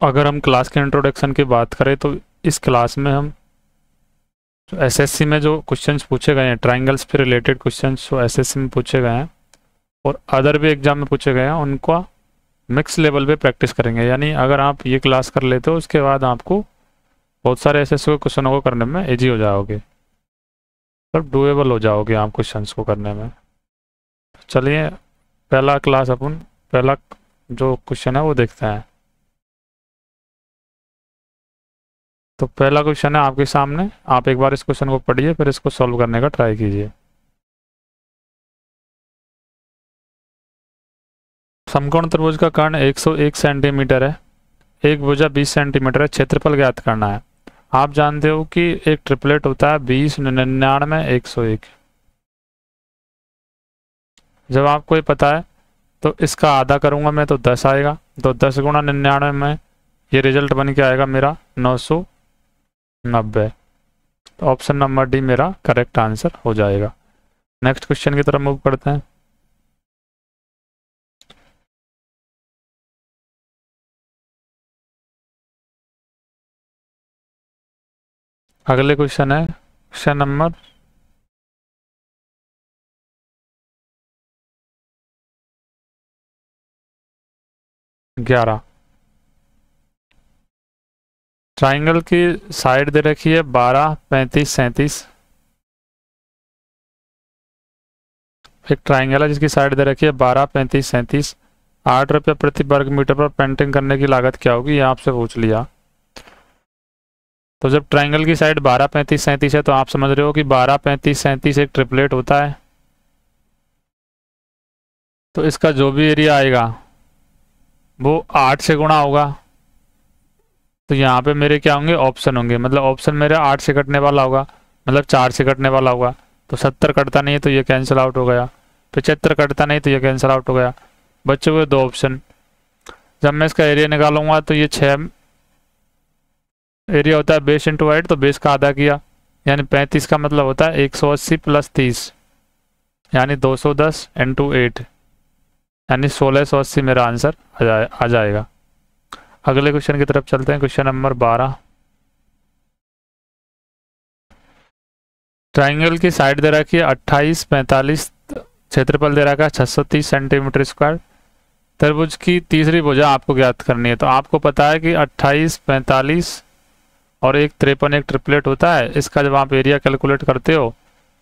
अगर हम क्लास के इंट्रोडक्शन की बात करें तो इस क्लास में हम एसएससी में जो क्वेश्चंस पूछे गए हैं, ट्राइंगल्स पे रिलेटेड क्वेश्चंस जो एसएससी में पूछे गए हैं और अदर भी एग्जाम में पूछे गए हैं, उनका मिक्स लेवल पे प्रैक्टिस करेंगे। यानी अगर आप ये क्लास कर लेते हो उसके बाद आपको बहुत सारे एसएससी के क्वेश्चनों को करने में ईजी हो जाओगे, मतलब डूएबल हो जाओगे आप क्वेश्चंस को करने में। चलिए पहला जो क्वेश्चन है वो देखते हैं। तो पहला क्वेश्चन है आपके सामने, आप एक बार इस क्वेश्चन को पढ़िए फिर इसको सॉल्व करने का ट्राई कीजिए। समकोण त्रिभुज का कर्ण 101 सेंटीमीटर है, एक भुजा 20 सेंटीमीटर है, क्षेत्रफल ज्ञात करना है। आप जानते हो कि एक ट्रिपलेट होता है 20, 99, 101। जब आपको ये पता है तो इसका आधा करूंगा मैं तो 10 आएगा, तो 10 गुणा 99 में ये रिजल्ट बन के आएगा मेरा 990। तो ऑप्शन नंबर डी मेरा करेक्ट आंसर हो जाएगा। नेक्स्ट क्वेश्चन की तरफ मूव करते हैं। अगले क्वेश्चन है क्वेश्चन नंबर 11। ट्राइंगल की साइड दे रखी है 12, 35, 37। एक ट्राइंगल है जिसकी साइड दे रखी है 12, 35, 37। 8 रुपये प्रति वर्ग मीटर पर पेंटिंग करने की लागत क्या होगी, ये आपसे पूछ लिया। तो जब ट्राइंगल की साइड 12, 35, 37 है तो आप समझ रहे हो कि 12, 35, 37 एक ट्रिपलेट होता है। तो इसका जो भी एरिया आएगा वो 8 से गुणा होगा। तो यहाँ पे मेरे क्या होंगे, ऑप्शन होंगे, मतलब ऑप्शन मेरा 8 से कटने वाला होगा, मतलब 4 से कटने वाला होगा। तो 70 कटता नहीं है तो ये कैंसिल आउट हो गया, 75 कटता नहीं तो ये कैंसिल आउट हो गया, बच्चे हुए 2 ऑप्शन। जब मैं इसका एरिया निकालूंगा तो ये 6 एरिया होता है बेस इंटू हाइट, तो बेस का आधा किया यानी 35 का मतलब होता है 180 प्लस 30 यानी 210 इंटू 8 यानी 1680 मेरा आंसर आ जाएगा। अगले क्वेश्चन की तरफ चलते हैं। Question number 12। ट्राइंगल की साइड दे रखी है 28, 45, क्षेत्रफल दे रखा है 630 सेंटीमीटर स्क्वायर। त्रिभुज की तीसरी भुजा आपको ज्ञात करनी है। तो आपको पता है कि 28, 45 और एक 53 एक ट्रिपलेट होता है। इसका जब आप एरिया कैलकुलेट करते हो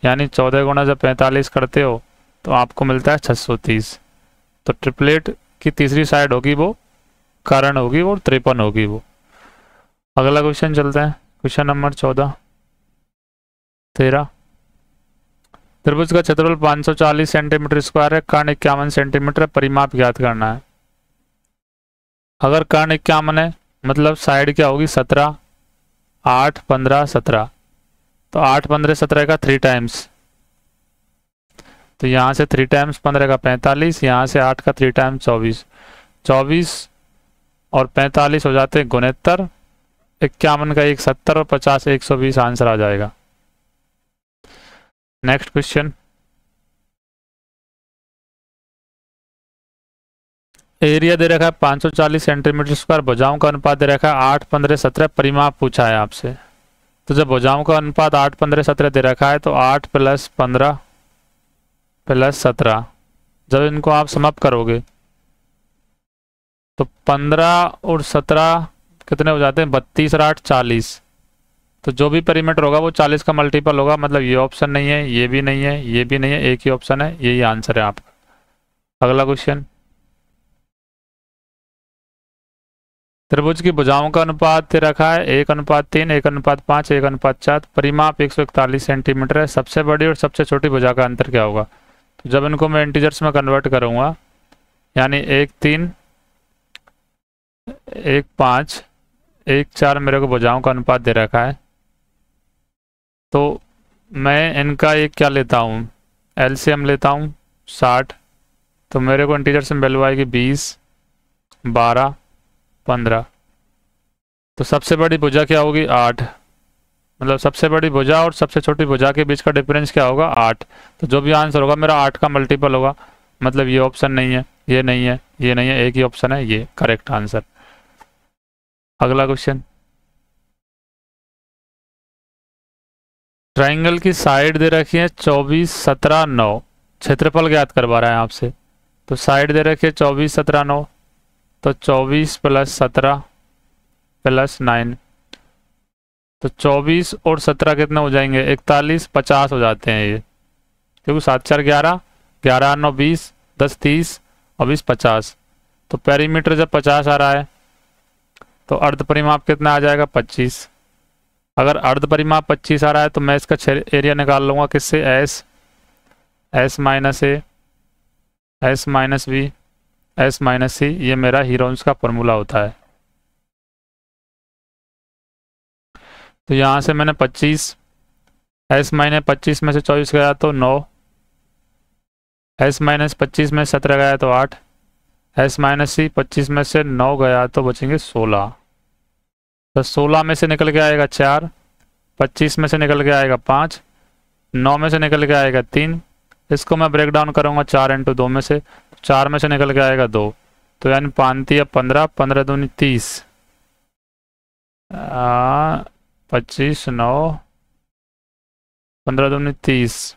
यानी 14 गुणा जब 45 करते हो तो आपको मिलता है 630। तो ट्रिपलेट की तीसरी साइड होगी वो कर्ण होगी, वो 53 होगी वो। अगला क्वेश्चन चलते हैं। Question number 13। त्रिभुज का क्षेत्रफल 540 सेंटीमीटर स्क्वायर है, कर्ण 51 सेंटीमीटर, परिमाप ज्ञात करना है। अगर कर्ण 51 है मतलब साइड क्या होगी 17, 8, 15, 17। तो 8, 15, 17 का 3 टाइम्स, तो यहाँ से 3 टाइम्स 15 का 45, यहाँ से 8 का 3 टाइम्स 24। 24 और 45 हो जाते हैं 69, 51 का 170 और 50 120 आंसर आ जाएगा। Next question. एरिया दे रखा है 540 सेंटीमीटर स्क्वायर, भुजाओं का अनुपात दे रखा है 8, 15, 17, परिमाप पूछा है आपसे। तो जब भुजाओं का अनुपात 8, 15, 17 दे रखा है तो 8 + 15 + 17, जब इनको आप समाप्त करोगे तो 15 और 17 कितने हो जाते हैं, 32 और 8 40। तो जो भी पेरीमीटर होगा वो 40 का मल्टीपल होगा, मतलब ये ऑप्शन नहीं है, ये भी नहीं है, ये भी नहीं है, एक ही ऑप्शन है, यही आंसर है आपका। अगला क्वेश्चन। त्रिभुज की भुजाओं का अनुपात रखा है 1:3, 1:5, 1:4, परिमाप 141 सेंटीमीटर है। सबसे बड़ी और सबसे छोटी भुजा का अंतर क्या होगा। तो जब इनको मैं इंटीजर्स में कन्वर्ट करूंगा यानी 1, 3, 1, 5, 1, 4 मेरे को भुजाओं का अनुपात दे रखा है। तो मैं इनका एक क्या लेता हूँ, एलसीएम लेता हूँ 60। तो मेरे को इंटीजर्स में वैल्यू आएगी 20, 12, 15। तो सबसे बड़ी भुजा क्या होगी 8, मतलब सबसे बड़ी भुजा और सबसे छोटी भुजा के बीच का डिफरेंस क्या होगा 8। तो जो भी आंसर होगा मेरा 8 का मल्टीपल होगा, मतलब ये ऑप्शन नहीं है, ये नहीं है, ये नहीं है, एक ही ऑप्शन है ये करेक्ट आंसर। अगला क्वेश्चन, ट्राइंगल की साइड दे रखी है 24, 17, 9, क्षेत्रफल ज्ञात करवा रहा है आपसे। तो साइड दे रखी है 24, 17, 9, तो 24 + 17 + 9, तो 24 और 17 कितने हो जाएंगे, 41, 50 हो जाते हैं ये, क्योंकि 7 4 11, 11 9 20, 10 30 और 20 50। तो पेरीमीटर जब 50 आ रहा है तो अर्ध परिमाप कितना आ जाएगा, 25। अगर अर्ध परिमाप 25 आ रहा है तो मैं इसका एरिया निकाल लूँगा किससे, S - A, S - B, S - C, ये मेरा हीरोन्स का फॉर्मूला होता है। तो यहाँ से मैंने 25, S - 25 में से 24 गया तो 9, S - 25 में 17 गया तो 8, S - C 25 में से 9 गया तो बचेंगे 16। तो 16 में से निकल के आएगा 4, 25 में से निकल के आएगा 5, 9 में से निकल के आएगा 3। इसको मैं ब्रेक डाउन करूँगा 4 × 2 में से, 4 में से निकल के आएगा 2, तो यानी 5 या 15, 15 दूनी 30, 25 9, 15 दूनी 30,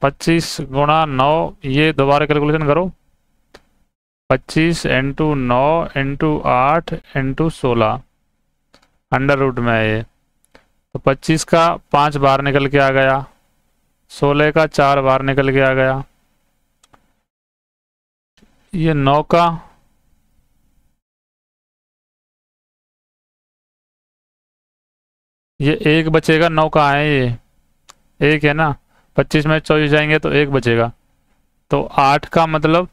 25 × 9, ये दोबारा कैलकुलेशन करो, 25 × 9 × 8 × 16 अंडर रूट में है ये। तो 25 का 5 बाहर निकल के आ गया, 16 का 4 बाहर निकल के आ गया, ये 9 का ये 1 बचेगा, 9 कहाँ है, ये 1 है ना, 25 में 24 जाएंगे तो 1 बचेगा। तो 8 का मतलब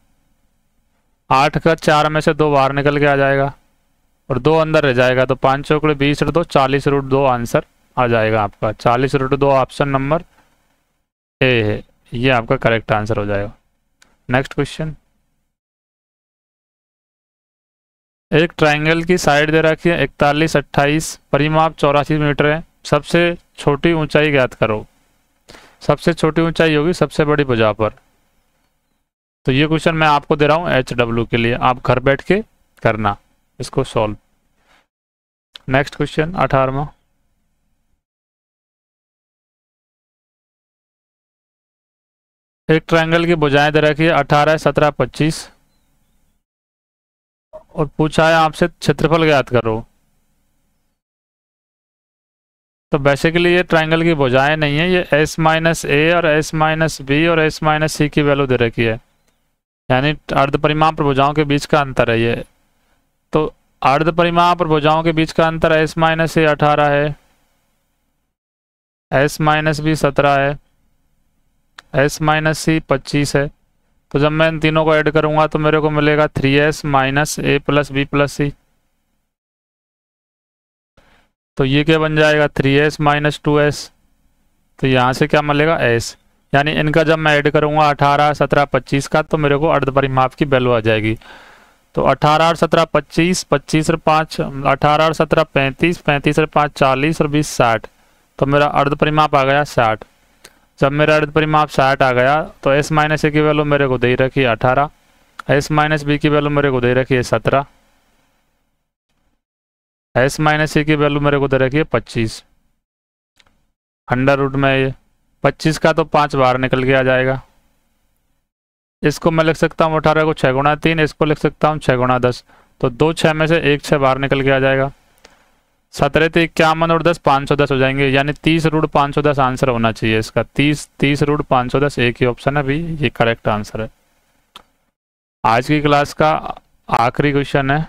8 का 4 में से 2 बाहर निकल के आ जाएगा और 2 अंदर रह जाएगा, तो 5 चौकड़े 20 × 2 40√2 आंसर आ जाएगा आपका। 40√2 ऑप्शन नंबर ए है, ये आपका करेक्ट आंसर हो जाएगा। नेक्स्ट क्वेश्चन, एक ट्राइंगल की साइड दे रखी है 41, 28, परिमाप 84 मीटर है, सबसे छोटी ऊंचाई ज्ञात करो। सबसे छोटी ऊंचाई होगी सबसे बड़ी भुजा पर। तो ये क्वेश्चन मैं आपको दे रहा हूँ HW के लिए, आप घर बैठ के करना इसको सॉल्व। नेक्स्ट क्वेश्चन 18वां, एक ट्रायंगल की भुजाएं दे रखी है 18, 17, 25 और पूछा है आपसे क्षेत्रफल ज्ञात करो। तो बेसिकली ये ट्रायंगल की भुजाएं नहीं है, ये S - A और S - B और S - C की वैल्यू दे रखी है, यानी अर्ध परिमाप और भुजाओं के बीच का अंतर है ये। तो अर्ध परिमाप और भुजाओं के बीच का अंतर S - A 18 है, S - B 17 है, S - C 25 है। तो जब मैं इन तीनों को ऐड करूंगा तो मेरे को मिलेगा 3S - A + B + C। तो ये क्या बन जाएगा 3S - 2S। तो यहाँ से क्या मिलेगा S, यानी इनका जब मैं ऐड करूंगा 18, 17, 25 का तो मेरे को अर्ध परिमाप की वैल्यू आ जाएगी। तो 18 और 17 25, 25 और 5 18 और 17 35, 35 और 5 40 और 20 60। तो मेरा अर्ध परिमाप आ गया 60। जब मेरा अर्ध परिमाप 60 आ गया तो S - A की वैल्यू मेरे को दे रखी है 18, S - B की वैल्यू मेरे को दे रखी है 17, S - C की वैल्यू मेरे को दे रखी है 25। अंडर रूट में ये 25 का तो 5 बाहर निकल के आ जाएगा। इसको मैं लिख सकता हूँ 18 को 6 × 3, इसको लिख सकता हूँ 6 × 10। तो 2 6 में से 1 6 बाहर निकल के आ जाएगा। 17 तो 51 और 10 510 हो जाएंगे, यानी 30√510 आंसर होना चाहिए इसका। 30√510 एक ही ऑप्शन है भी, ये करेक्ट आंसर है। आज की क्लास का आखिरी क्वेश्चन है,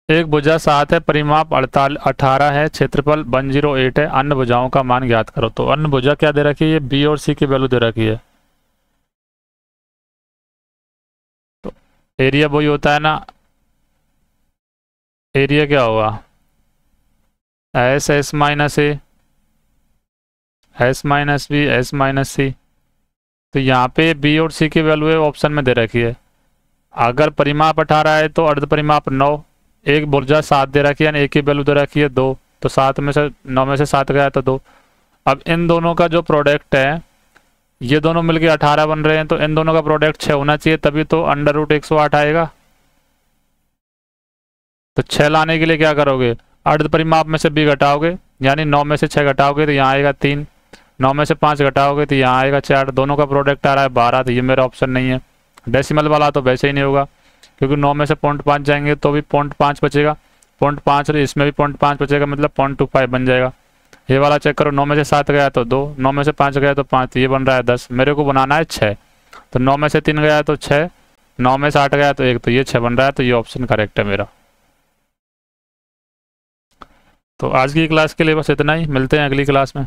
एक भुजा 7 है, परिमाप 18 है, क्षेत्रफल 108 है, अन्य भुजाओं का मान ज्ञात करो। तो अन्य भुजा क्या दे रखी है, B और C की वैल्यू दे रखी है। तो एरिया वही होता है ना, एरिया क्या होगा S - A, S - B, S - C। तो यहाँ पे B और C की वैल्यू ऑप्शन में दे रखी है। अगर परिमाप 18 है तो अर्ध परिमाप 9, एक भुजा 7 दे रखी है, यानी एक की वैल्यू दे रखी है 2, तो 7 में से 9 में से 7 गया तो 2। अब इन दोनों का जो प्रोडक्ट है ये दोनों मिलके 18 बन रहे हैं, तो इन दोनों का प्रोडक्ट 6 होना चाहिए, तभी तो अंडर रूट 108 आएगा। तो 6 लाने के लिए क्या करोगे, अर्ध परिमाप में से b घटाओगे, यानी 9 में से 6 घटाओगे तो यहाँ आएगा 3, 9 में से 5 घटाओगे तो यहाँ आएगा 4, दोनों का प्रोडक्ट आ रहा है 12, तो ये मेरा ऑप्शन नहीं है। डेसिमल वाला तो वैसे ही नहीं होगा, क्योंकि 9 में से 0.5 जाएंगे तो भी 0.5 बचेगा, 0.5 इसमें भी 0.5 बचेगा, मतलब 0.25 बन जाएगा। ये वाला चेक करो, 9 में से 7 गया तो 2, 9 में से 5 गया तो 5, तो ये बन रहा है 10, मेरे को बनाना है 6, तो 9 में से 3 गया तो 6, 9 में से 8 गया तो 1, तो ये 6 बन रहा है, तो ये ऑप्शन करेक्ट है मेरा। तो आज की क्लास के लिए बस इतना ही, मिलते हैं अगली क्लास में।